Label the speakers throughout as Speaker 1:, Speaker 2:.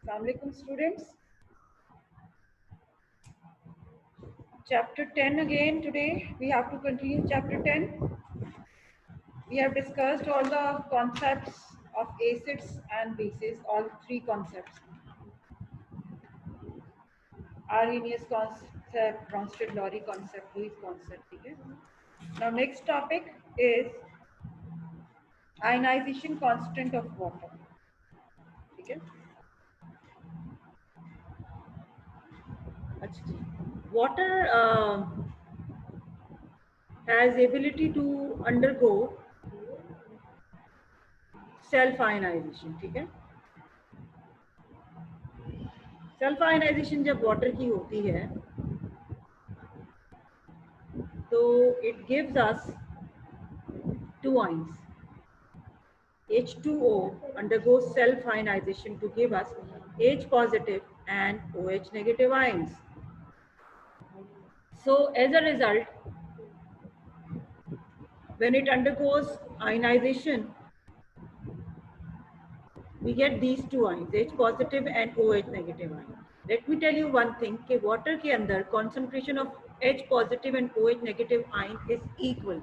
Speaker 1: Assalamualaikum students. Chapter 10 again today. We have to continue chapter 10. We have discussed all the concepts of acids and bases, all three concepts. Arrhenius concept, Bronsted-Lowry concept, Lewis concept. Okay? Now next topic is ionization constant of water. Okay? Water has ability to undergo self ionization. ठीक है? Self ionization जब water की होती है तो it gives us two ions. H2O undergoes self ionization to give us H positive and OH negative ions. So as a result, when it undergoes ionization, we get these two ions, H positive and OH negative ion. Let me tell you one thing कि water के अंदर concentration of H positive and OH negative ion is equal.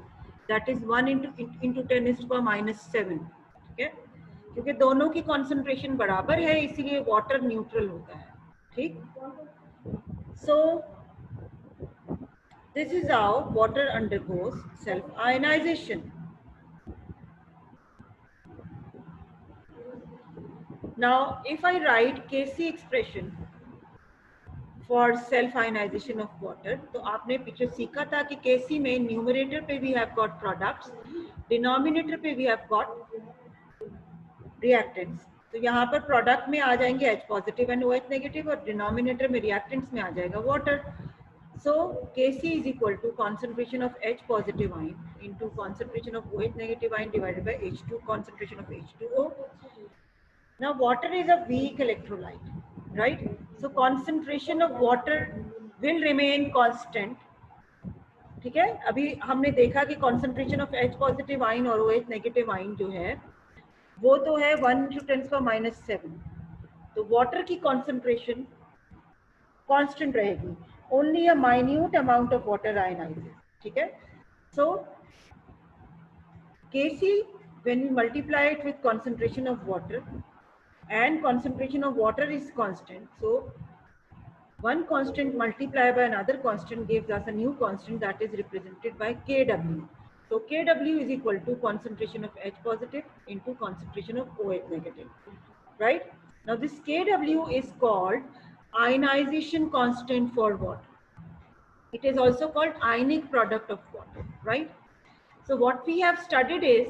Speaker 1: That is 1 into 10 is to the minus 7. ठीक है? क्योंकि दोनों की concentration बराबर है इसीलिए water neutral होता है. ठीक? So this is how water undergoes self ionization. Now, if I write Kc expression for self ionization of water, तो आपने पीछे सीखा था कि Kc में numerator पे we have got products, denominator पे we have got reactants. तो यहाँ पर product में आ जाएंगे H positive and OH negative और denominator में reactants में आ जाएगा water. So Kc is equal to concentration of H positive ion into concentration of OH negative ion divided by H2 concentration of H2O. Now water is a weak electrolyte, right? So concentration of water will remain constant. ठीक है? अभी हमने देखा कि concentration of H positive ion और OH negative ion जो है वो तो है 1 to 10 का -7. तो water की concentration constant रहेगी. Only a minute amount of water ionizes. ठीक है? So Kc when we multiply it with concentration of water and concentration of water is constant. So one constant multiplied by another constant gives us a new constant that is represented by Kw. So Kw is equal to concentration of H positive into concentration of OH negative, right? Now this Kw is called ionization constant for water. It is also called ionic product of water, right? So what we have studied is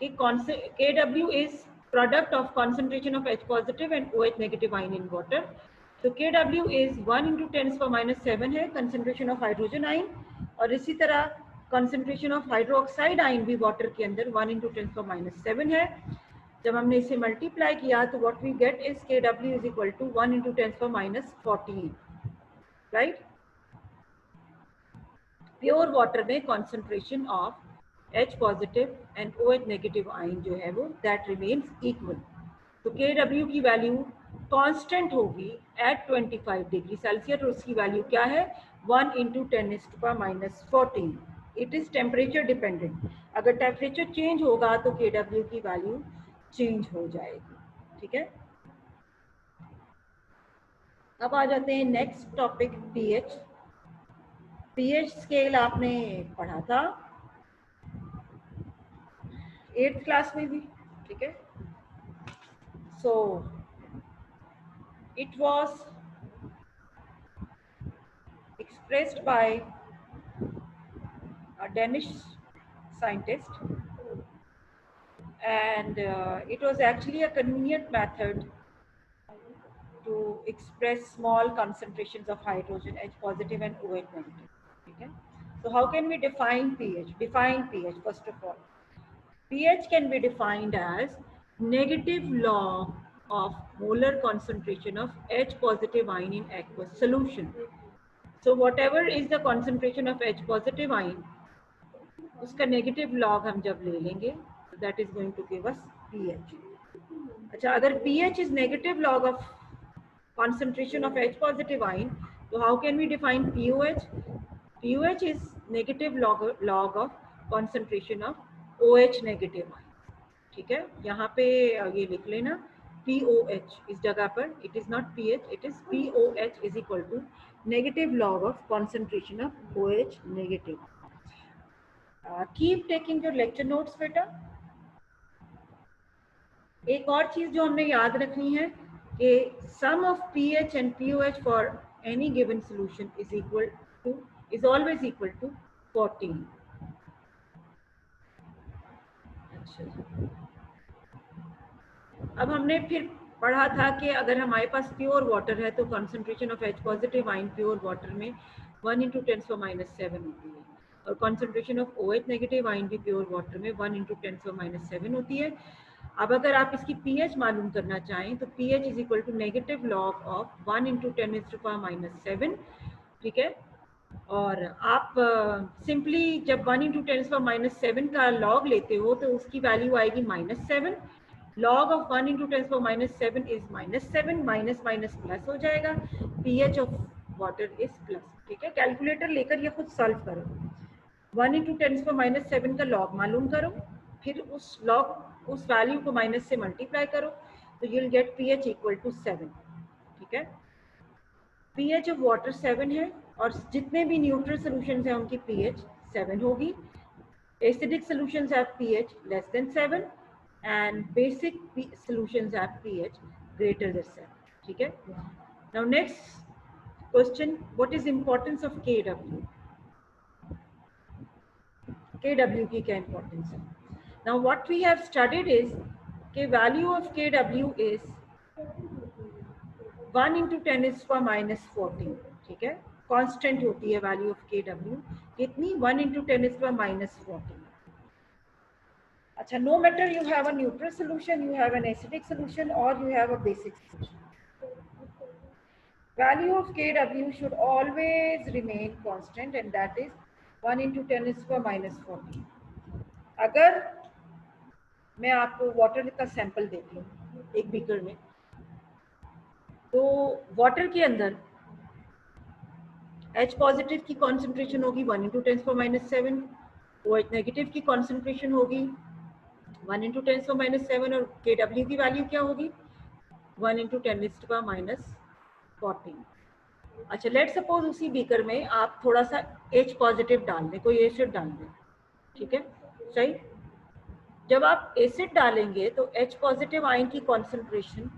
Speaker 1: Kw is product of concentration of H positive and OH negative ion in water. So Kw is 1 into 10 to the minus 7 है concentration of hydrogen ion और इसी तरह concentration of hydroxide ion भी water के अंदर 1 into 10 to the minus 7 है. जब हमने इसे multiply किया तो what we get is Kw is equal to 1 into 10 to the minus 14, right? Pure water में concentration of H positive and OH negative ion जो है वो that remains equal. तो Kw की वैल्यू कांस्टेंट होगी at 25 डिग्री सेल्सियस और उसकी value क्या है 1 into 10 is to the minus 14. It is temperature dependent. अगर टेम्परेचर चेंज होगा तो Kw की वैल्यू चेंज हो जाएगी. ठीक है? अब आ जाते हैं next topic pH. pH scale आपने पढ़ा था 8th क्लास में भी. ठीक है? So it was expressed by a Danish scientist and it was actually a convenient method to express small concentrations of hydrogen H positive and OH negative. Okay? So how can we define pH? Define pH first of all. pH can be defined as negative log of molar concentration of H positive ion in aqueous solution. So whatever is the concentration of H positive ion, उसका negative log हम जब ले लेंगे, that is going to give us pH. अच्छा, अगर pH is negative log of concentration of H positive ion. So how can we define POH? POH is negative log of concentration of OH negative ion. ठीक है, यहाँ पे ये लिख लेना POH इस जगह पर, it is not pH, it is POH is equal to negative log of concentration of OH negative. Keep taking your lecture notes बेटा. एक और चीज जो हमने याद रखनी है कि sum of pH and POH for any given solution is always equal to 14. अब हमने फिर पढ़ा था कि अगर हमारे पास प्योर वाटर है तो concentration of H positive ion pure water में 1 × 10⁻⁷ होती है, और concentration of OH negative ion भी प्योर वाटर में 1 × 10⁻⁷ होती है. अब अगर आप इसकी pH मालूम करना चाहें तो pH is equal to negative log of 1 × 10⁻⁷. ठीक है, और आप सिंपली जब 1 × 10⁻⁷ का लॉग लेते हो तो उसकी वैल्यू आएगी -7. log of 1 × 10⁻⁷ is -7, minus minus plus हो जाएगा, pH of water is plus. ठीक है, कैलकुलेटर लेकर ये खुद सॉल्व करो. 1 × 10⁻⁷ का लॉग मालूम करो, फिर उस वैल्यू को माइनस से मल्टीप्लाई करो तो you will get pH equal to 7. ठीक है, pH ऑफ वाटर 7 है, और जितने भी न्यूट्रल सॉल्यूशंस हैं उनकी pH 7 होगी. Acidic solutions have pH less than 7 and basic solutions have pH greater than 7. ठीक है. Now next question, what is importance of KW? KW की क्या importance है? Now what we have studied is कि value of KW is 1 × 10⁻⁻14. ठीक है, constant होती है value of KW कितनी, 1 × 10⁻⁻14. अच्छा, no matter you have a neutral solution, you have an acidic solution, or you have a basic solution, value of KW should always remain constant, and that is 1 × 10⁻⁻14. अगर मैं आपको water का sample देती हूँ एक beaker में, तो water के अंदर H पॉजिटिव की कॉन्सेंट्रेशन होगी 1 × 10⁻⁷, OH नेगेटिव की कॉन्सेंट्रेशन होगी 1 × 10⁻⁷, और KW की वैल्यू क्या होगी 1 × 10⁻14. अच्छा, लेट सपोज उसी बीकर में आप थोड़ा सा H पॉजिटिव डाल दें, कोई एसिड डाल दें. ठीक है, सही. जब आप एसिड डालेंगे तो H पॉजिटिव आयन की कॉन्सेंट्रेशन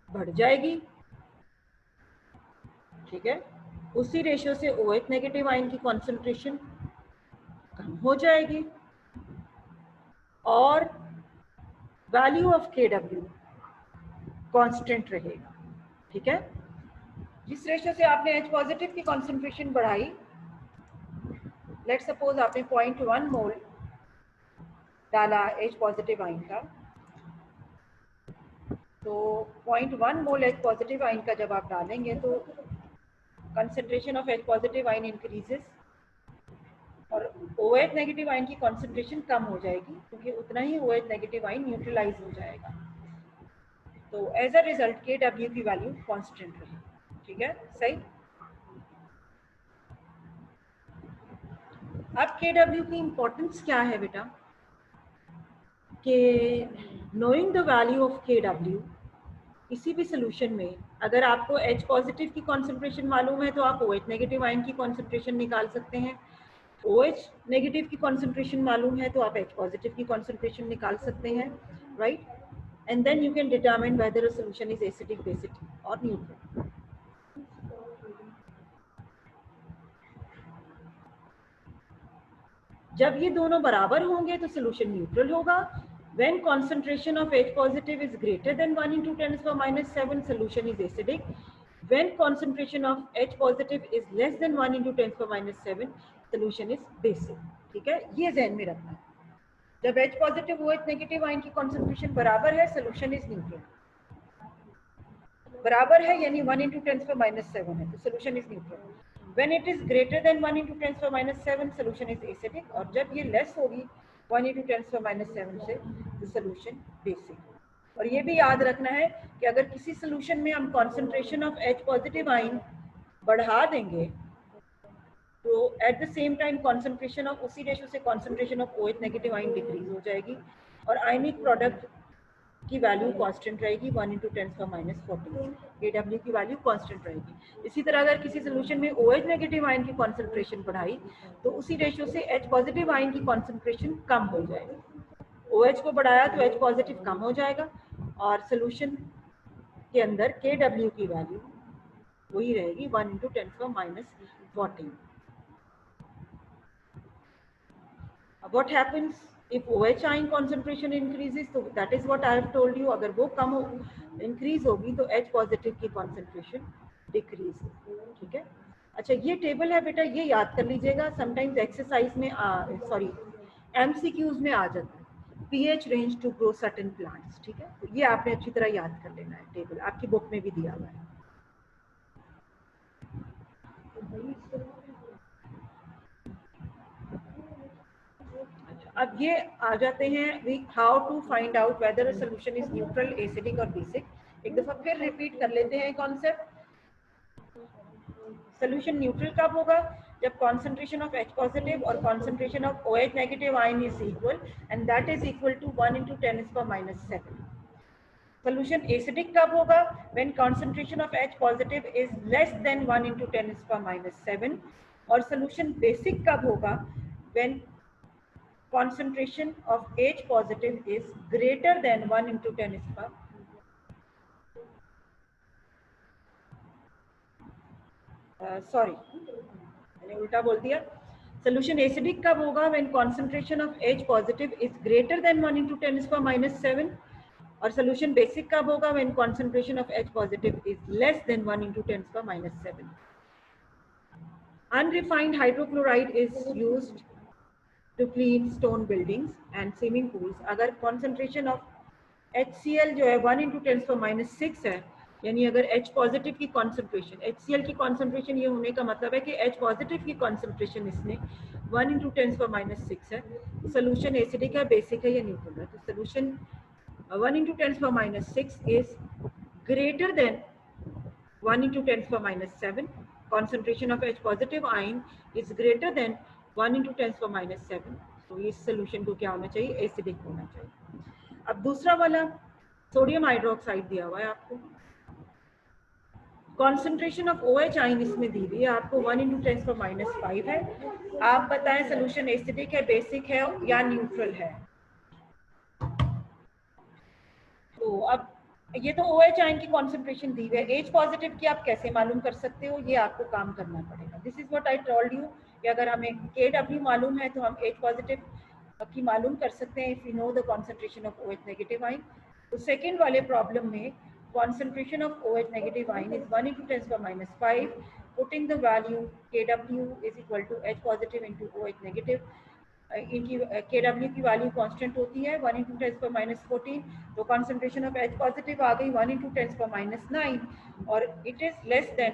Speaker 1: बढ़ जाएगी. ठीक है, उसी रेशियो से OH नेगेटिव आयन की कॉन्सेंट्रेशन कम हो जाएगी, और वैल्यू ऑफ KW कांस्टेंट रहेगा. ठीक है, जिस रेशियो से आपने H पॉजिटिव की कॉन्सेंट्रेशन बढ़ाई, लेट सपोज आपने 0.1 मोल डाला H पॉजिटिव आयन का, तो 0.1 मोल H पॉजिटिव आयन का जब आप डालेंगे तो concentration of H positive ion increases, और OH नेगेटिव आयन की कॉन्सेंट्रेशन कम हो जाएगी, क्योंकि उतना ही OH नेगेटिव आयन न्यूट्रलाइज हो जाएगा. तो एज अ रिजल्ट KW की वैल्यू कांस्टेंट रहेगी. ठीक है, सही. अब KW की इंपॉर्टेंस क्या है बेटा, कि knowing the value of KW किसी भी सोल्यूशन में, अगर आपको H पॉजिटिव की कॉन्सेंट्रेशन मालूम है तो आप OH नेगेटिव आयन की कॉन्सेंट्रेशन निकाल सकते हैं. OH नेगेटिव की कॉन्सेंट्रेशन मालूम है तो आप H पॉजिटिव की कॉन्सेंट्रेशन निकाल सकते हैं, right. And then you can determine whether a solution is acidic, basic और न्यूट्रल. जब ये दोनों बराबर होंगे तो सॉल्यूशन न्यूट्रल होगा. When concentration of H positive is greater than 1 × 10⁻⁷, solution is acidic. When concentration of H positive is less than 1 × 10⁻⁷, solution is basic. ठीक है, ये ध्यान में रखना. जब H positive OH negative ion की कॉन्सेंट्रेशन बराबर है, सोल्यूशन इज न्यूट्रल. बराबर है यानी 1 × 10⁻⁷ है, तो solution is neutral. When it is greater than 1 × 10⁻⁷, solution is acidic, और जब ये लेस होगी 1 × 10⁻⁷ से, the solution basic. और ये भी याद रखना है कि अगर किसी सोल्यूशन में हम concentration of H positive ion बढ़ा देंगे तो at the same time concentration of उसी रेशो से concentration of OH negative ion decrease हो जाएगी और आयनिक प्रोडक्ट की वैल्यू कांस्टेंट रहेगी 1 × 10⁻14 Kw की वैल्यू कांस्टेंट रहेगी। इसी तरह अगर किसी सोल्यूशन में OH नेगेटिव आयन की कॉन्सेंट्रेशन बढ़ाई तो उसी रेशो से H पॉजिटिव आयन की कॉन्सेंट्रेशन कम हो जाएगी। OH को बढ़ाया तो H पॉजिटिव कम हो जाएगा और सोल्यूशन के अंदर Kw की वैल्यू वही रहेगी 1 × 10⁻14। What happens if OH ion concentration increases? So that is what I have told you. अगर वो कम हो increase होगी तो H पॉजिटिव की concentration decrease होगी, ठीक है। अच्छा ये टेबल है बेटा, ये याद कर लीजिएगा, समटाइम्स एक्सरसाइज में सॉरी MCQs में आ जाता है pH range to grow certain plants, ठीक है। तो ये आपने अच्छी तरह याद कर लेना है, टेबल आपकी बुक में भी दिया हुआ है। अब ये आ जाते हैं how to find out whether a solution is neutral, acidic और बेसिक। एक दफा फिर रिपीट कर लेते हैं कॉन्सेप्ट। सॉल्यूशन न्यूट्रल कब होगा? जब कॉन्सेंट्रेशन ऑफ H पॉजिटिव और concentration of OH negative ion is equal and that is equal to 1 × 10⁻⁷। Solution acidic कब होगा? When concentration of H positive is less than 1 × 10⁻⁷। और सॉल्यूशन बेसिक कब होगा? When concentration of H positive is greater than 1 × 10⁻⁷। Sorry मैंने उल्टा बोल दिया। Solution acidic कब होगा? When concentration of H positive is greater than 1 × 10⁻⁷। और सोल्यूशन बेसिक कब होगा? When concentration of H positive is less than 1 × 10⁻⁷। Unrefined hydrochloride is used to clean stone buildings and swimming pools। अगर concentration of HCl जो है 1 × 10⁻⁶ है, यानी अगर H positive की कॉन्सेंट्रेशन, HCl की कॉन्सेंट्रेशन ये होने का मतलब है कि H पॉजिटिव की कॉन्सेंट्रेशन इसमें 1 × 10⁻⁶ है, सोल्यूशन एसिडिक है, बेसिक है या न्यूट्रल है। तो solution 1 × 10⁻⁶ is greater than 1 × 10⁻⁷। concentration of H positive ion is greater than 1 × 10⁻⁷। तो इस सोल्यूशन को क्या होना चाहिए? एसिडिक होना चाहिए। अब दूसरा वाला सोडियम हाइड्रोक्साइड दिया हुआ है आपको, कॉन्सेंट्रेशन ऑफ OH आयन इसमें दी हुई है आपको 1 × 10⁻⁵ है। आप बताएं सोल्यूशन एसिडिक है, बेसिक है या न्यूट्रल है? तो अब ये तो OH आयन की कॉन्सेंट्रेशन दी हुई है, H पॉजिटिव की आप कैसे मालूम कर सकते हो? ये आपको काम करना पड़ेगा। This is what I told you कि अगर हमें Kw मालूम है तो हम H पॉजिटिव की मालूम कर सकते हैं if you know the concentration of OH negative ion. तो सेकेंड वाले प्रॉब्लम में concentration of OH negative ion is 1 × 10⁻⁵, putting the value Kw is equal to H positive into OH negative। इनकी Kw की वैल्यू कांस्टेंट होती है 1 × 10⁻⁴, तो concentration of H positive आ गई 1 × 10⁻⁹ और इट इज लेस देन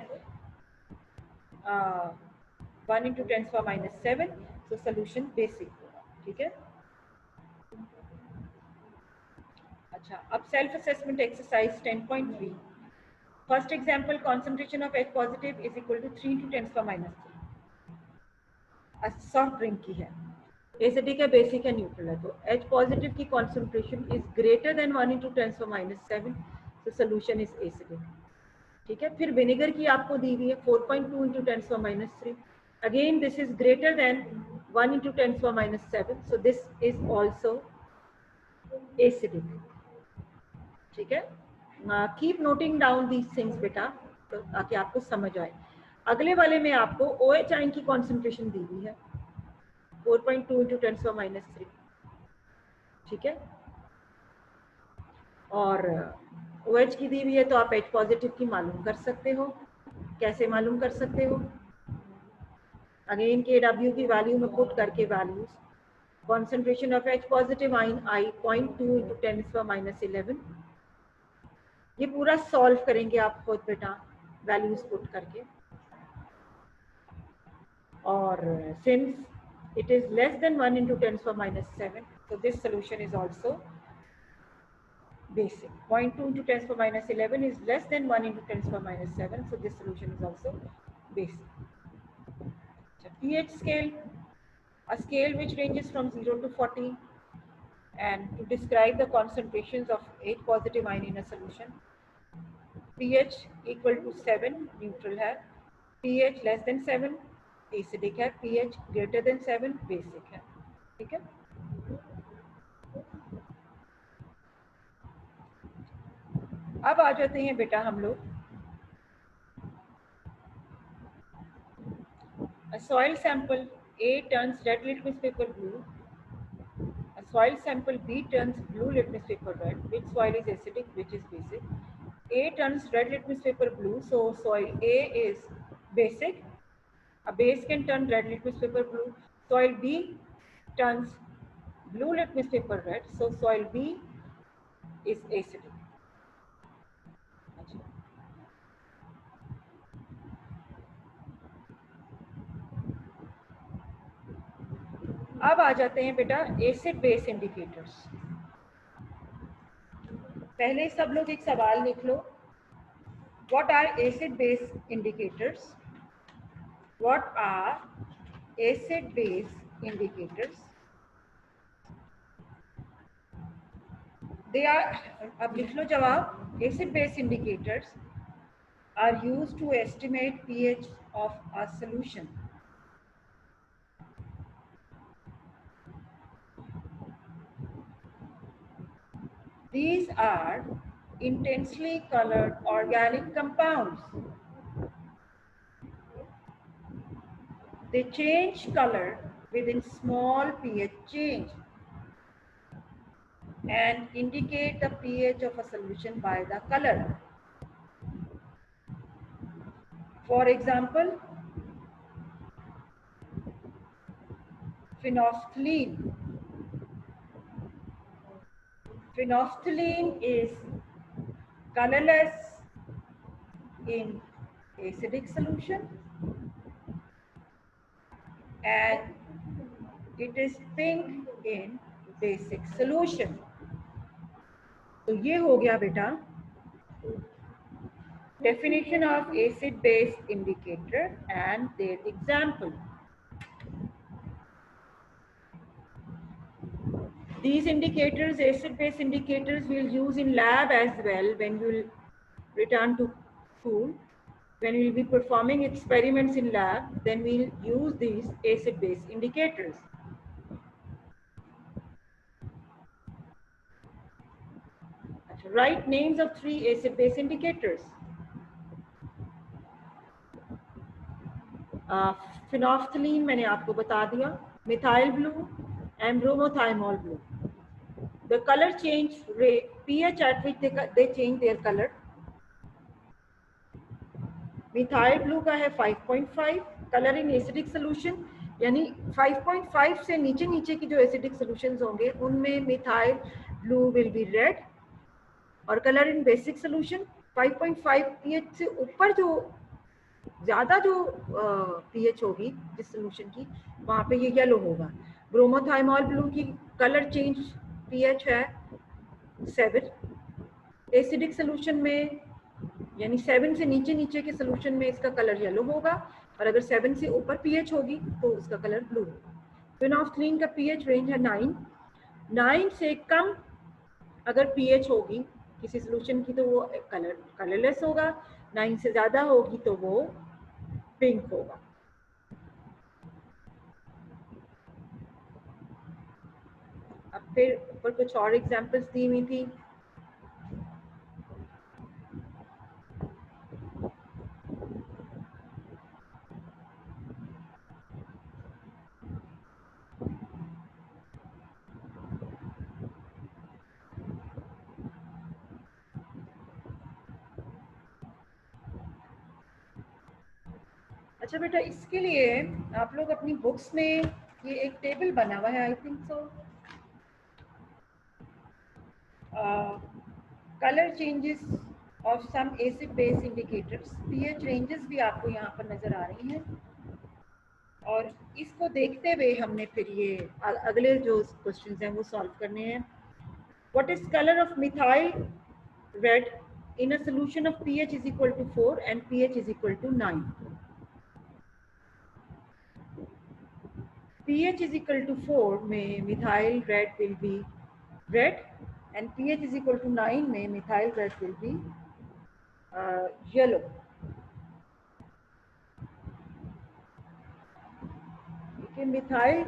Speaker 1: 1 × 10⁻⁷, तो सोल्यूशन बेसिक होगा, ठीक है। अच्छा, अब self assessment exercise 10.3। First example, concentration of H positive is equal to 3 × 10⁻⁻3। Soft drink की है, एसिडिक है, बेसिक है, न्यूट्रल है। तो H पॉजिटिव की कंसंट्रेशन इज ग्रेटर देन 1 × 10⁻⁷, तो सोल्यूशन इज एसिडिक, ठीक है। फिर विनेगर की आपको दी हुई है 4.2 × 10⁻3। Again this is greater than 1 × 10⁻⁷, so this is also acidic, ठीक है। Keep noting down these things बेटा, तो ताकि आपको समझ आए। अगले वाले में आपको OH आयन की कॉन्सेंट्रेशन दी हुई है 4.2 × 10⁻3, ठीक है। और OH की दी हुई है तो आप H पॉजिटिव की मालूम कर सकते हो। कैसे मालूम कर सकते हो? अगेन Kw की वैल्यू में पुट करके values, concentration of H positive ion आई 0.2 × 10⁻11। ये पूरा सॉल्व करेंगे आप खुद बेटा वैल्यूज पुट करके। और since it is less than 1 × 10⁻⁷, so this solution is also basic. 0.2 into 10 to the power minus 11 is less than 1 into 10 to the power minus 7. So this solution is also basic. pH scale, a scale which ranges from 0 to 40, and to describe the concentrations of H positive ion in a solution. pH equal to 7 neutral है, pH less than 7 acidic है, pH greater than 7 basic है. ठीक है. अब आ जाते हैं बेटा हम लोग a soil sample A turns red litmus paper blue, a soil sample B turns blue litmus paper red. Which soil is acidic, which is basic? A turns red litmus paper blue, so soil A is basic. A base can turn red litmus paper blue. Soil B turns blue litmus paper red, so soil B is acidic. अब आ जाते हैं बेटा acid base indicators. पहले सब लोग एक सवाल लिख लो. What are acid base indicators? What are acid base indicators? They are, अब लिख लो जवाब. Acid base indicators are used to estimate pH of a solution. These are intensely colored organic compounds. They change color within small pH change and indicate the pH of a solution by the color. For example, phenolphthalein. Phenolphthalein is colorless in acidic solution and it is pink in basic solution. तो ये हो गया बेटा definition of acid base indicator and their example. These indicators, acid base indicators, we'll use in lab as well when we'll return to school. When we'll be performing experiments in lab, then we'll use these acid base indicators. Write names of 3 acid base indicators. Phenolphthalein मैंने आपको बता दिया. Methyl blue and bromothiamol blue. The color change rate, pH at which they change their color. Methyl blue का है 5.5. Color in acidic solution, यानी 5.5 से नीचे नीचे की जो acidic solutions होंगे उनमें methyl blue will be red. और color in basic solution 5.5 pH से ऊपर जो ज्यादा जो pH होगी जिस solution की वहां पे ये येलो होगा. ब्रोमोथाइमॉल ब्लू की कलर चेंज pH है 7. एसिडिक सोल्यूशन में यानी 7 से नीचे नीचे के सोल्यूशन में इसका कलर येलो होगा और अगर 7 से ऊपर pH होगी तो उसका कलर ब्लू होगा. फिनॉल्फ्थलीन का pH रेंज है 9. 9 से कम अगर pH होगी किसी सोल्यूशन की तो वो कलरलेस होगा. 9 से ज्यादा होगी तो वो पिंक होगा. अब फिर ऊपर कुछ और एग्जांपल्स दी हुई थी. अच्छा बेटा इसके लिए आप लोग अपनी बुक्स में ये एक टेबल बना हुआ है I think so. Colour changes of some acid base indicators. PH ranges भी आपको यहाँ पर नजर आ रही हैं और इसको देखते हुए हमने फिर ये अगले जो क्वेश्चंस हैं वो सॉल्व करने हैं. What is color of methyl red in a solution of pH is equal to 4 and pH is equal to 9? pH is equal to 4 में methyl red will be red and pH is equal to 9 में methyl red will be yellow. ठीक है, methyl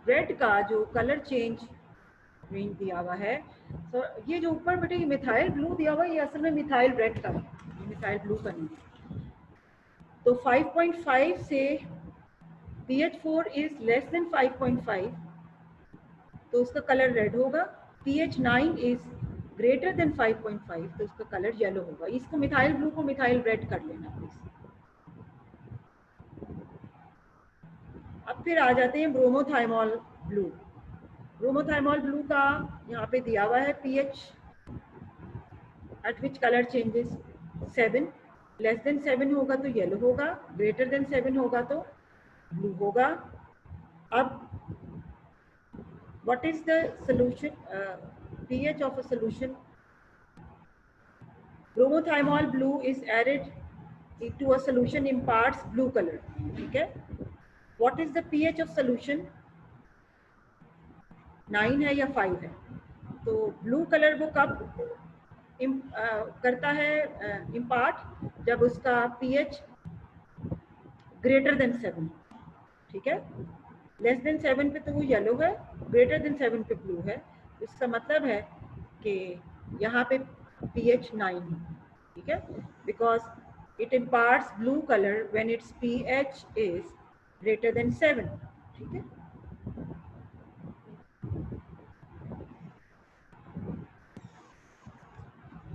Speaker 1: red का जो colour change range दिया हुआ है, तो ये जो ऊपर बेटे ये मिथाइल ब्लू दिया हुआ है, ये असल में मिथाइल रेड का है, मिथाइल ब्लू का नहीं। तो 5.5 से pH4 इज लेस देन 5.5, तो उसका कलर रेड होगा। pH9 इज ग्रेटर देन 5.5, तो उसका कलर येलो होगा। इसको मिथाइल ब्लू को मिथाइल रेड कर लेना प्लीज। अब फिर आ जाते हैं ब्रोमोथाइमॉल ब्लू। ब्रोमोथाइमॉल ब्लू का यहाँ पे दिया हुआ है pH eight which colour changes 7, less than 7 होगा तो येलो होगा, ग्रेटर देन 7 होगा तो ब्लू होगा। अब what is the solution pH of a solution? Bromothymol blue is added to a solution imparts blue colour. ठीक है, what is the pH of solution? 9 है या 5 है? तो ब्लू कलर वो कब करता है इम्पार्ट? जब उसका pH ग्रेटर देन 7। ठीक है, लेस देन 7 पे तो वो येलो है, ग्रेटर देन 7 पे ब्लू है। इसका मतलब है कि यहाँ पे pH 9 है। ठीक है, because it imparts blue colour when it's pH is greater than 7। ठीक है,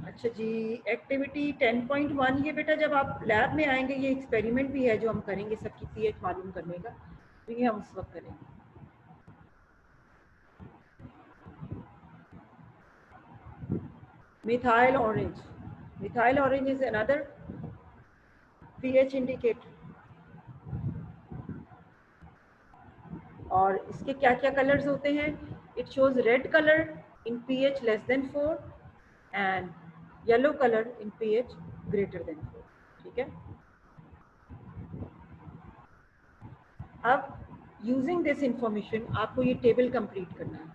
Speaker 1: अच्छा जी, एक्टिविटी 10.1 ये बेटा जब आप लैब में आएंगे, ये एक्सपेरिमेंट भी है जो हम करेंगे सबकी pH मालूम करने का, तो ये हम उस वक्त करेंगे। Methyl orange, methyl orange is another pH indicator. और इसके क्या क्या कलर्स होते हैं? It shows red colour in pH less than 4 and yellow colour in pH greater than 4। ठीक है, अब यूजिंग दिस इंफॉर्मेशन आपको ये टेबल कंप्लीट करना है।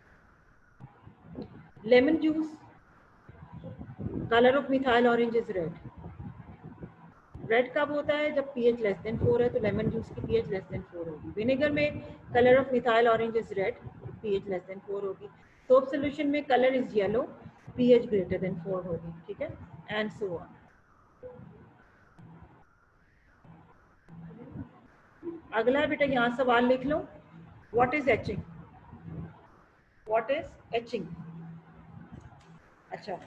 Speaker 1: Lemon juice, colour of methyl orange is red. Red कब होता है? जब pH लेस देन 4 है, तो लेमन जूस की pH लेस देन 4 होगी। विनेगर में colour of methyl orange is red, pH less than 4 होगी। सोप सोल्यूशन में colour is yellow, pH greater than 4 होगी। ठीक है, एंड सो ऑन। अगला बेटा यहाँ सवाल लिख लो, what is etching? What is etching? अच्छा,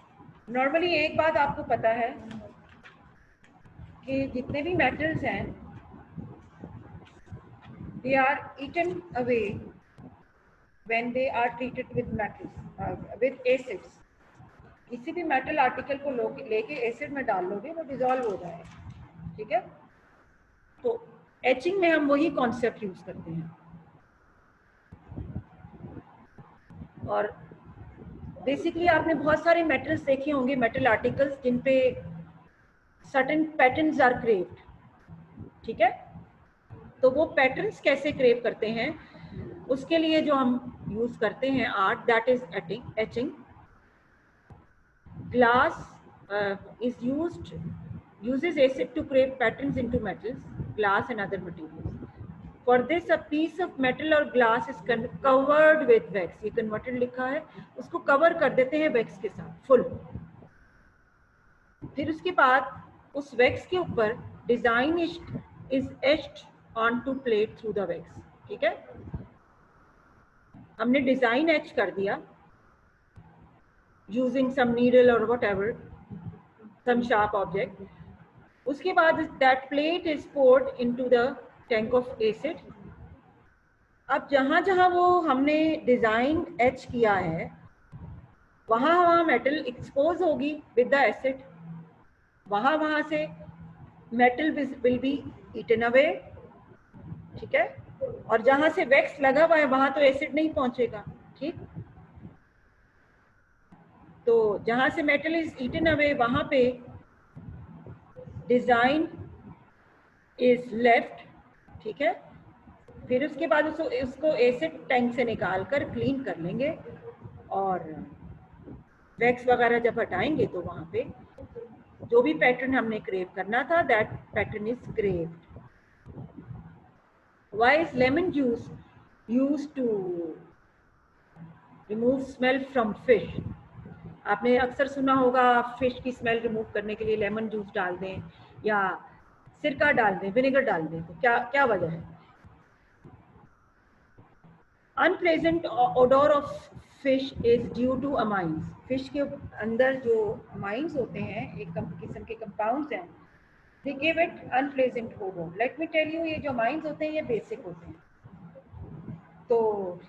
Speaker 1: नॉर्मली एक बात आपको पता है कि जितने भी मेटल्स हैं they are eaten away when they are treated with metals with acids। किसी भी मेटल आर्टिकल को लेके एसिड में डाल लोगे वो डिसॉल्व हो जाएगा। ठीक है, तो एचिंग में हम वही कॉन्सेप्ट यूज करते हैं। और बेसिकली आपने बहुत सारे मेटल्स देखे होंगे, मेटल आर्टिकल्स जिन पे सर्टेन पैटर्न्स आर क्रेव्ड। ठीक है, तो वो पैटर्न्स कैसे क्रेव करते हैं, उसके लिए जो हम यूज करते हैं art, that is etching. Glass is uses acid to create patterns into metals, glass and other materials. For this a piece of metal or glass is covered with wax। ये converted लिखा है, उसको cover कर देते हैं wax के साथ full. फिर उसके बाद उस वैक्स के ऊपर design is etched on to plate through the wax. ठीक है, हमने डिजाइन एच कर दिया using some needle or whatever, some sharp object। उसके बाद that plate is poured into the tank of acid। अब जहाँ जहाँ वो हमने डिजाइन एच किया है वहाँ वहाँ मेटल एक्सपोज होगी विद द एसिड, वहाँ वहाँ से metal will be eaten away. ठीक है, और जहाँ से वैक्स लगा हुआ है वहाँ तो एसिड नहीं पहुँचेगा। ठीक, जहां से मेटल इज ईटन अवे वहां पे डिजाइन इज लेफ्ट, ठीक है। फिर उसके बाद उसको एसिड टैंक से निकाल कर क्लीन कर लेंगे और वैक्स वगैरह जब हटाएंगे तो वहां पे जो भी पैटर्न हमने क्रेव करना था that pattern is craved. Why is lemon juice used to remove smell from fish? आपने अक्सर सुना होगा फिश की स्मेल रिमूव करने के लिए लेमन जूस डाल दें या सिरका डाल दें, विनेगर डाल दें, तो क्या क्या वजह है? Unpleasant odour of fish is due to amines. Fish के अंदर जो अमाइंस होते हैं, एक किस्म के कंपाउंड्स हैं, they give it unpleasant odour. Let me tell you, ये जो अमाइंस होते हैं ये बेसिक होते हैं। तो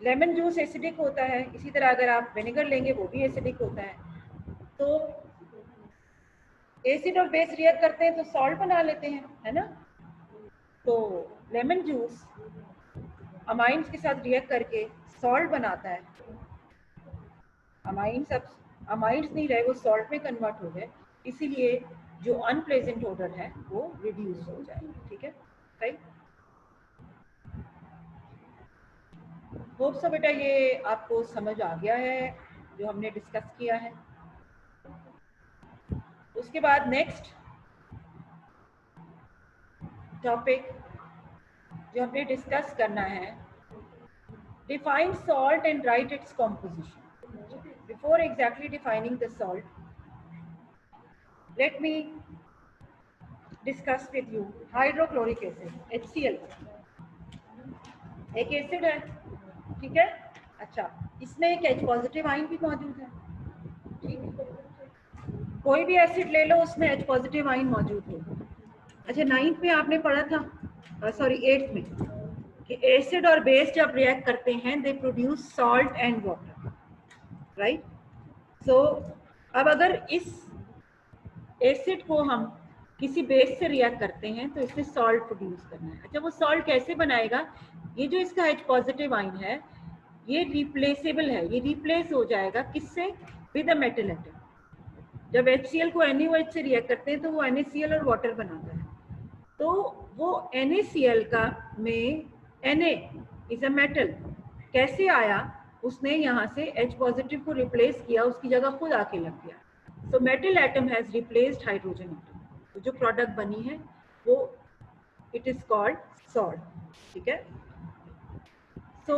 Speaker 1: लेमन जूस एसिडिक होता है, इसी तरह अगर आप विनेगर लेंगे वो भी एसिडिक होता है। तो एसिड और बेस रिएक्ट करते हैं तो सॉल्ट बना लेते हैं, है ना। तो लेमन जूस अमाइंस के साथ रिएक्ट करके सॉल्ट बनाता है। अमाइंस अब अमाइंस नहीं रहे, वो सॉल्ट में कन्वर्ट हो गए, इसीलिए जो अनप्लेजेंट ओडर है वो रिड्यूस हो जाएगा, ठीक है। राइट, होप सो बेटा ये आपको समझ आ गया है जो हमने डिस्कस किया है। उसके बाद नेक्स्ट टॉपिक जो हमने डिस्कस करना है, define salt and right its composition. Before exactly defining the salt, let me discuss with you hydrochloric acid, HCl एक एसिड है, ठीक है। अच्छा, इसमें एक H पॉजिटिव आयन भी मौजूद है, ठीक है। कोई भी एसिड ले लो उसमें H पॉजिटिव आयन मौजूद होगा। अच्छा, 9th में आपने पढ़ा था, सॉरी 8th में, कि एसिड और बेस जब रिएक्ट करते हैं they produce salt and water, right. So अब अगर इस एसिड को हम किसी बेस से रिएक्ट करते हैं तो इसमें सॉल्ट प्रोड्यूस करना है। अच्छा, वो सॉल्ट कैसे बनाएगा? ये जो इसका H पॉजिटिव आयन है ये रिप्लेसेबल है, ये रिप्लेस हो जाएगा किससे? With a metal atom. जब HCl को NaOH से रिएक्ट करते हैं तो वो NaCl और वाटर बनाता है, तो वो NaCl का में Na इज अ मेटल कैसे आया? उसने यहाँ से H पॉजिटिव को रिप्लेस किया, उसकी जगह खुद आके लग गया। So metal atom has replaced hydrogen atom. तो जो प्रोडक्ट बनी है वो इट इज कॉल्ड सॉल्ट, ठीक है। So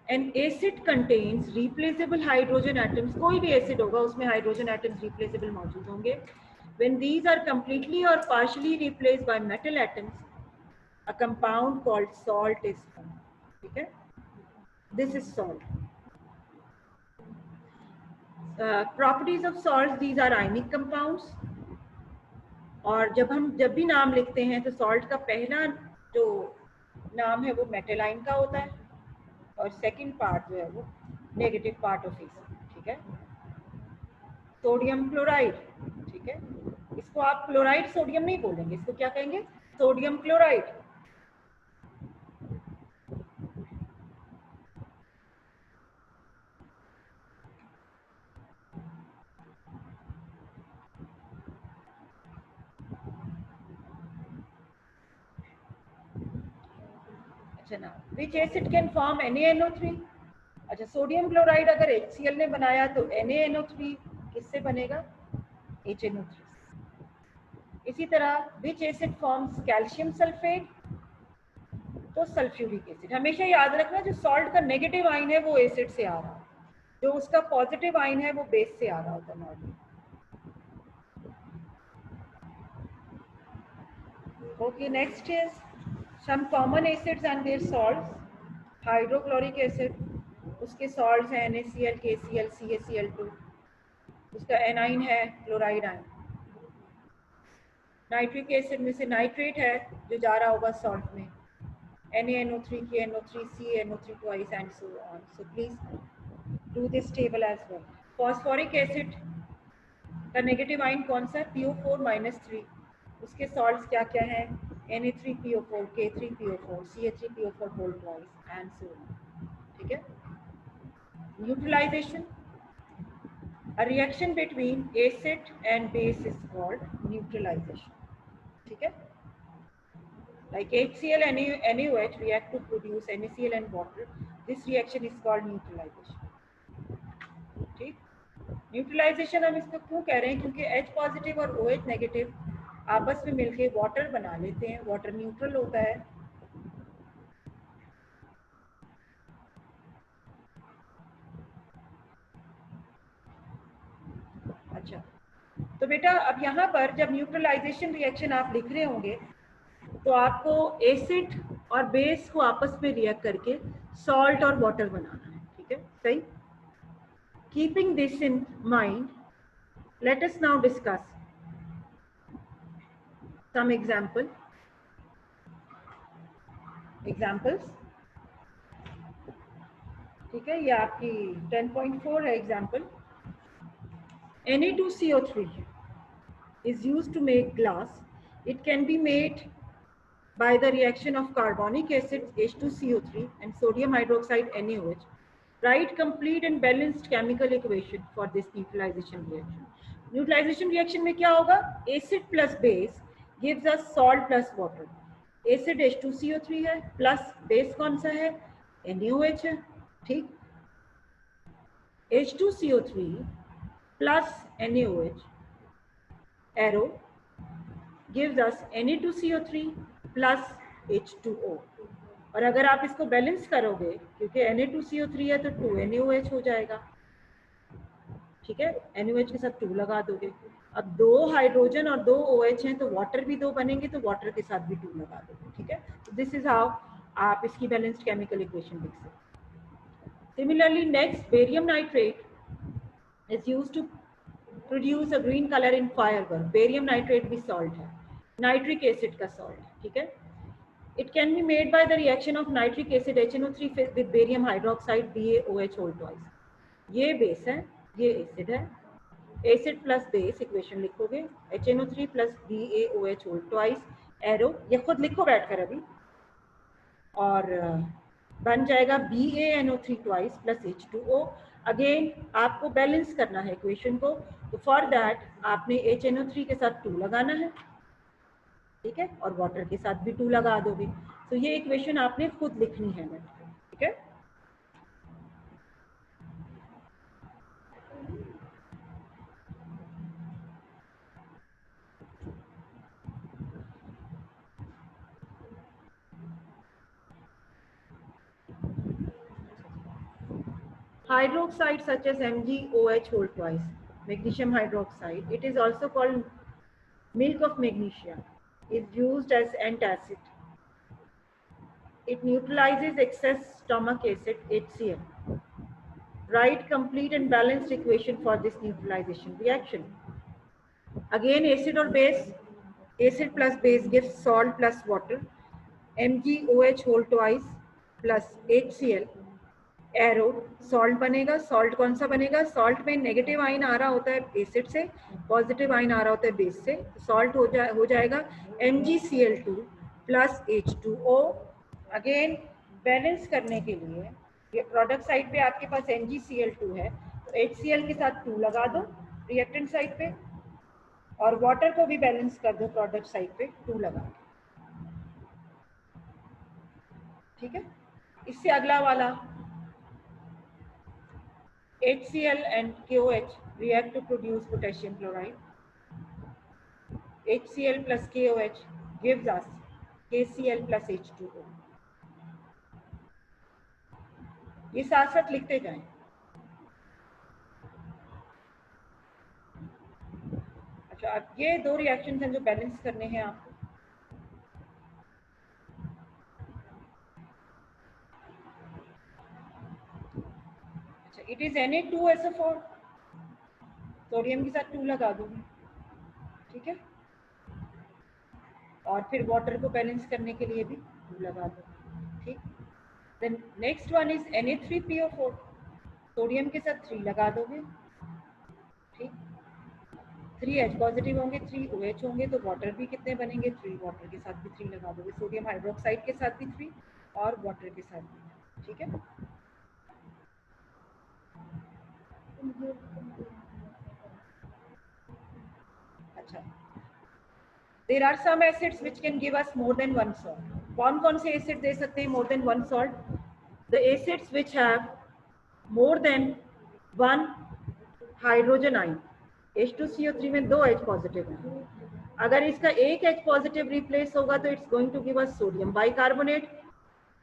Speaker 1: an acid contains replaceable hydrogen atoms. कोई भी एसिड होगा उसमें हाइड्रोजन एटम्स रिप्लेसेबल मौजूद होंगे। When these are completely or partially replaced by metal atoms, a compound called salt is formed. ठीक है, this is salt. Properties of salts, these are ionic compounds. और जब भी नाम लिखते हैं तो सॉल्ट का पहला जो नाम है वो मेटल आयन का होता है और सेकंड पार्ट जो है वो नेगेटिव पार्ट ऑफ एसिड, ठीक है। सोडियम क्लोराइड, ठीक है, इसको आप क्लोराइड सोडियम नहीं बोलेंगे, इसको क्या कहेंगे? Sodium chloride. अच्छा ना, विच एसिड कैन फॉर्म NaNO3? अच्छा, सोडियम क्लोराइड अगर HCl ने बनाया तो NaNO3 किससे बनेगा? HNO3। इसी तरह विच एसिड फॉर्म्स कैल्शियम सल्फेट? तो सल्फ्यूरिक एसिड। हमेशा याद रखना जो सॉल्ट का नेगेटिव आयन है वो एसिड से आ रहा है, जो उसका पॉजिटिव आयन है वो बेस से आ रहा होता है normally. Okay, next is some common acids and their salts. Hydrochloric acid, उसके सॉल्ट्स हैं NaCl, KCl, CaCl2, उसका एनाइन है क्लोराइड आयन। नाइट्रिक एसिड में से नाइट्रेट है जो जा रहा होगा सॉल्ट में, NaNO3, KNO3, CaNO3 twice and so on. So please do this table as well. Phosphoric acid का नेगेटिव आयन कौन सा है? PO4-3। उसके सॉल्ट्स क्या क्या हैं? Na3PO4, K3PO4, CH3PO4 whole twice and so on, ठीक है। Neutralization, A reaction between acid and base is called neutralization. ठीक है? Like HCl and NaOH react to produce NaCl and water. This reaction is called neutralization. ठीक? Neutralisation हम इसको क्यों कह रहे हैं? क्योंकि H पॉजिटिव और OH नेगेटिव आपस में मिलके वाटर बना लेते हैं. वाटर न्यूट्रल होता है. अच्छा, तो बेटा अब यहाँ पर जब न्यूट्रलाइजेशन रिएक्शन आप लिख रहे होंगे तो आपको एसिड और बेस को आपस में रिएक्ट करके सॉल्ट और वाटर बनाना है. ठीक है, सही. Keeping this in mind, let us now discuss some examples. ठीक है, ये आपकी 10.4 है example. Na2CO3 is used to make glass. It can be made by the reaction of carbonic acid H2CO3 and sodium hydroxide NaOH. Write complete and balanced chemical equation for this neutralization reaction. Neutralization reaction में क्या होगा? Acid plus base gives us salt plus water. Acid H2CO3 है, plus base कौन सा है? NaOH है. ठीक. H2CO3 plus NaOH arrow gives us Na2CO3 plus H2O. और अगर आप इसको बैलेंस करोगे, क्योंकि Na2CO3 है तो 2NaOH हो जाएगा. ठीक है, NaOH के साथ 2 लगा दोगे. अब 2 हाइड्रोजन और 2 OH हैं तो वाटर भी 2 बनेंगे तो वाटर के साथ भी 2 लगा दोगे. ठीक है, तो दिस इज हाउ आप इसकी बैलेंस्ड केमिकल इक्वेशन लिख सकते. Similarly next, barium nitrate is used to produce a green color in firework. Barium nitrate भी सॉल्ट है, नाइट्रिक एसिड का सॉल्ट. ठीक है, it can be made by the reaction of nitric acid HNO3 with barium hydroxide BaOH whole twice. ये base है, ये acid है. Acid plus base equation लिखोगे HNO3 plus BaOH whole twice. Arrow ये खुद लिखो बैठकर अभी, और बन जाएगा BaNO3 twice plus H2O. Again आपको बैलेंस करना है इक्वेशन को, तो फॉर दैट आपने HNO3 के साथ 2 लगाना है. ठीक है, और वाटर के साथ भी 2 लगा दोगे. तो ये इक्वेशन आपने खुद लिखनी है. ठीक है, hydroxide such as MgOH whole twice, magnesium hydroxide, it is also called milk of magnesia, is used as antacid. It neutralizes excess stomach acid HCl. Write complete and balanced equation for this neutralization reaction. Again acid or base, acid plus base gives salt plus water. MgOH whole twice plus HCl. Arrow salt बनेगा. Salt कौन सा बनेगा? Salt में negative ion आ रहा होता है acid से, positive ion आ रहा होता है बेस से. सॉल्ट हो जाएगा MgCl2 plus H2O. Again balance करने के लिए ये प्रोडक्ट साइड पे आपके पास MgCl2 है तो HCl के साथ 2 लगा दो रिएक्टेंट साइड पे, और वाटर को भी बैलेंस कर दो प्रोडक्ट साइड पे 2 लगा के. ठीक है, इससे अगला वाला HCl and KOH react to produce potassium chloride. HCl plus KOH gives us KCl plus H2O. ये साथ साथ लिखते जाएं. अच्छा, अब ये 2 रिएक्शंस हैं जो बैलेंस करने हैं आपको. अच्छा, इट इज Na2SO4, सोडियम के साथ 2 लगा दूंगी. ठीक है, और फिर वाटर को बैलेंस करने के लिए भी 2 लगा दो. ठीक. Then next one is Na3PO4, sodium के साथ 3 लगा दोगे. ठीक, 3 H पॉजिटिव होंगे, 3 OH होंगे, तो वाटर भी कितने बनेंगे? 3. वाटर के साथ भी 3 लगा दोगे. सोडियम हाइड्रोक्साइड के साथ भी 3 और वाटर के साथ भी. ठीक है, अच्छा, there are some acids which can give us more than one salt. कौन कौन से एसिड दे सकते हैं more than one salt? The acids which have more than one hydrogen ion. H2CO3 में 2 H पॉजिटिव है, अगर इसका एक H पॉजिटिव रिप्लेस होगा तो it's going to give us sodium bicarbonate.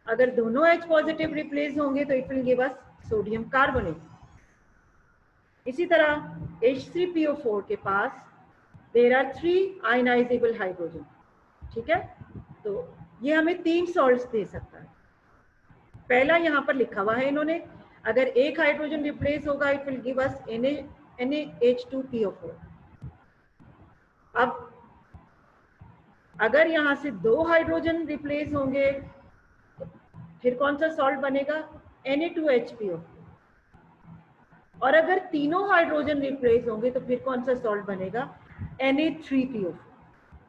Speaker 1: अगर दोनों H पॉजिटिव रिप्लेस होंगे तो it will give us sodium carbonate. इसी तरह H3PO4 के पास देयर आर 3 आयनाइजेबल हाइड्रोजन, ठीक है, तो ये हमें 3 सॉल्ट्स दे सकता है। पहला यहाँ पर लिखा हुआ है इन्होंने, अगर एक हाइड्रोजन रिप्लेस होगा it will give us NaH2PO4। अब अगर यहाँ से 2 हाइड्रोजन रिप्लेस होंगे फिर कौन सा सॉल्ट बनेगा? Na2HPO। और अगर तीनों हाइड्रोजन रिप्लेस होंगे तो फिर कौन सा सॉल्ट बनेगा? Na3PO।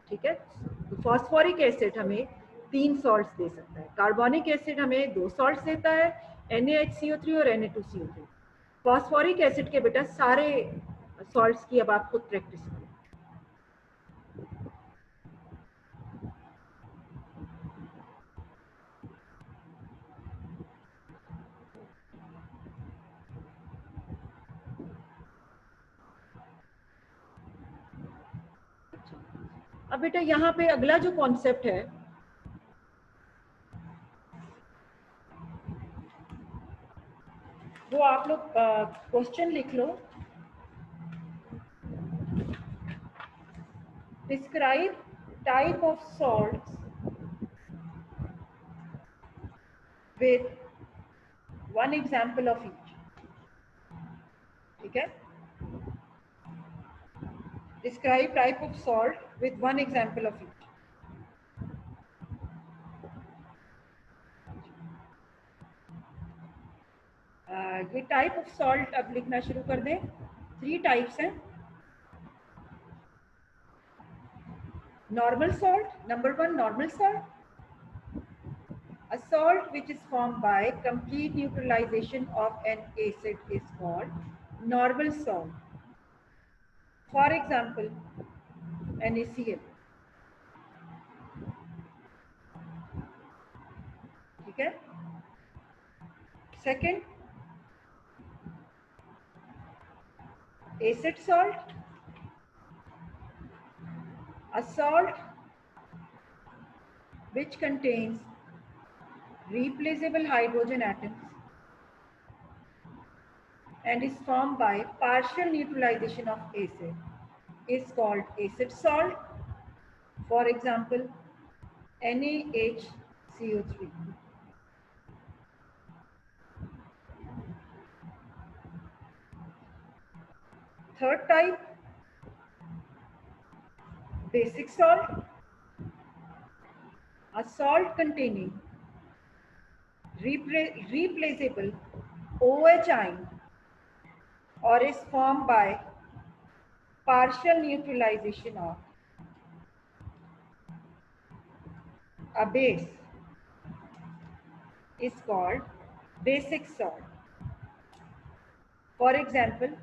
Speaker 1: ठीक है, तो फॉस्फोरिक एसिड हमें 3 सॉल्ट्स दे सकता है, कार्बोनिक एसिड हमें 2 सॉल्ट्स देता है, NaHCO3 और Na2CO3। फॉस्फोरिक एसिड के बेटा सारे सॉल्ट्स की अब आप खुद प्रैक्टिस करें। अब बेटा यहाँ पे अगला जो कॉन्सेप्ट है वो आप लोग क्वेश्चन लिख लो। Describe type of salts with one example of each. ठीक है, describe type of salt with one example of each. ये टाइप ऑफ सॉल्ट अब लिखना शुरू कर दें। 3 टाइप्स हैं। Normal salt, number 1 normal salt, a salt which is formed by complete neutralization of an acid is called normal salt. For example, NaCl। ठीक है, second acid salt, a salt which contains replaceable hydrogen atoms and is formed by partial neutralization of acid is called acid salt. For example, NaHCO3। Third type, basic salt, a salt containing replaceable OH ion or is formed by partial neutralization of a base is called basic salt. For example,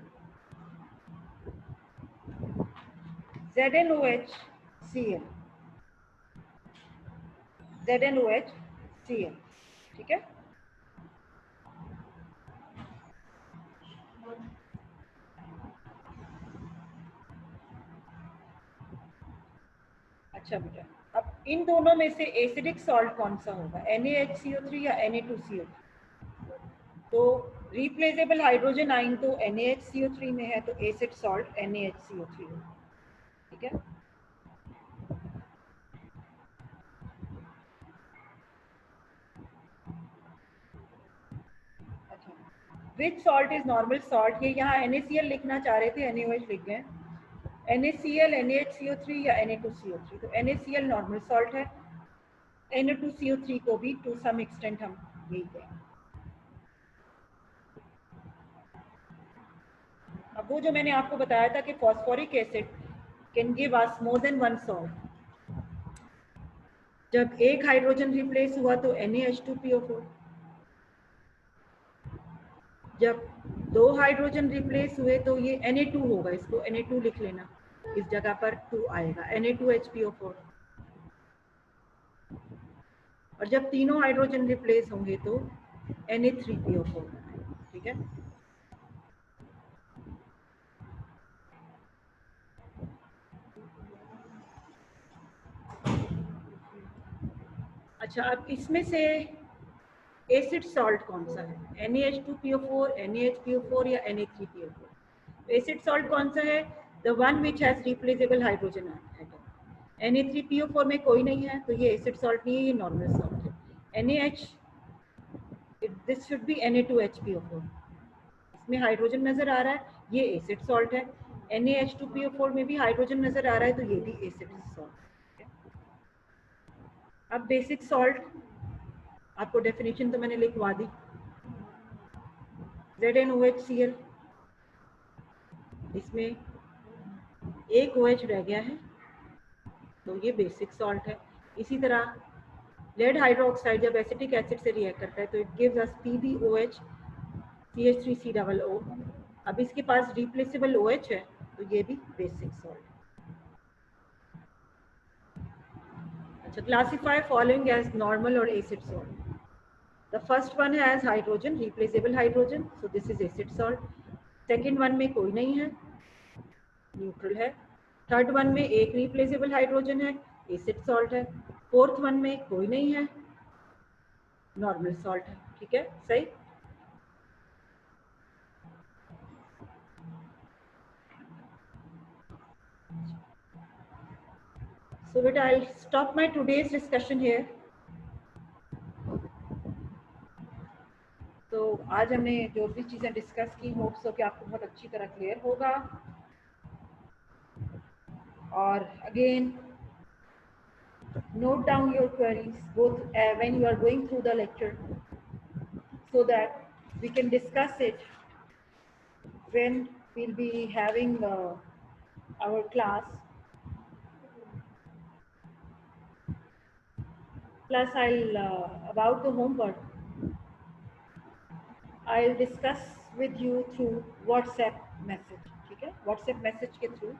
Speaker 1: ZnOHCl, ZnOHCl। ठीक है, अच्छा बेटा, अब इन दोनों में से acidic salt कौन सा होगा, NaHCO3 या Na2CO3? तो रिप्लेसेबल हाइड्रोजन आयन तो NaHCO3 में है, तो एसिड सॉल्ट NaHCO3 होगा। ठीक है, अच्छा, which salt is normal salt? ये यहाँ NaCl लिखना चाह रहे थे, NaOH लिख गए। NaCl, NaHCO3 या Na2CO3? तो NaCl नॉर्मल सॉल्ट है, Na2CO3 को भी टू सम एक्सटेंट हम यही कहेंगे। अब वो जो मैंने आपको बताया था कि phosphoric acid can give us more than one salt. जब एक हाइड्रोजन रिप्लेस हुआ तो NaH2PO4, जब 2 हाइड्रोजन रिप्लेस हुए तो ये Na2 होगा, इसको Na2 लिख लेना। इस जगह पर 2 आएगा, Na2HPO4। और जब तीनों हाइड्रोजन रिप्लेस होंगे तो Na3PO4 बनाएगा। ठीक है, अच्छा अब इसमें से एसिड सॉल्ट कौन सा है, NaH2PO4, NaHPO4 या Na3PO4? एसिड सॉल्ट कौन सा है? The one which has replaceable hydrogen atom. Na3PO4 में कोई नहीं है तो ये एसिड सॉल्ट नहीं है, ये नॉर्मल सॉल्ट है। NaH, this should be Na2HPO4, इसमें हाइड्रोजन नजर आ रहा है, ये एसिड सॉल्ट है। NaH2PO4 में भी हाइड्रोजन नजर आ रहा है तो ये भी एसिड सॉल्ट है। अब बेसिक सॉल्ट, आपको डेफिनेशन तो मैंने लिखवा दी, ZnOHCl, इसमें एक OH रह गया है तो ये बेसिक सॉल्ट है। इसी तरह लेड हाइड्रोक्साइड जब एसिटिक एसिड से रिएक्ट करता है तो it gives us PbOH CH3COO। अब इसके पास रिप्लेसेबल OH है तो ये भी बेसिक सॉल्ट है। अच्छा, क्लासिफाई फॉलोइंग एज नॉर्मल और acid salt. The first one has hydrogen, replaceable hydrogen, so this is acid salt. Second one में कोई नहीं है, न्यूट्रल है। थर्ड वन में एक रिप्लेसेबल हाइड्रोजन है, एसिड सॉल्ट है। फोर्थ वन में कोई नहीं है, नॉर्मल सॉल्ट है। ठीक है, सही। So but I'll stop my today's discussion here. तो आज हमने जो भी चीज़ें डिस्कस की, होप्स हो कि आपको बहुत अच्छी तरह क्लियर होगा। और again note down your queries both when you are going through the lecture so that we can discuss it when we'll be having our class. Plus I'll about the homework I'll discuss with you through WhatsApp message. ठीक है, WhatsApp message के through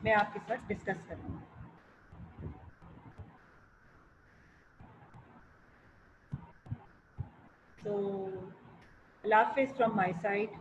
Speaker 1: मैं आपके साथ discuss करूँगी। So, Allah Hafiz from my side.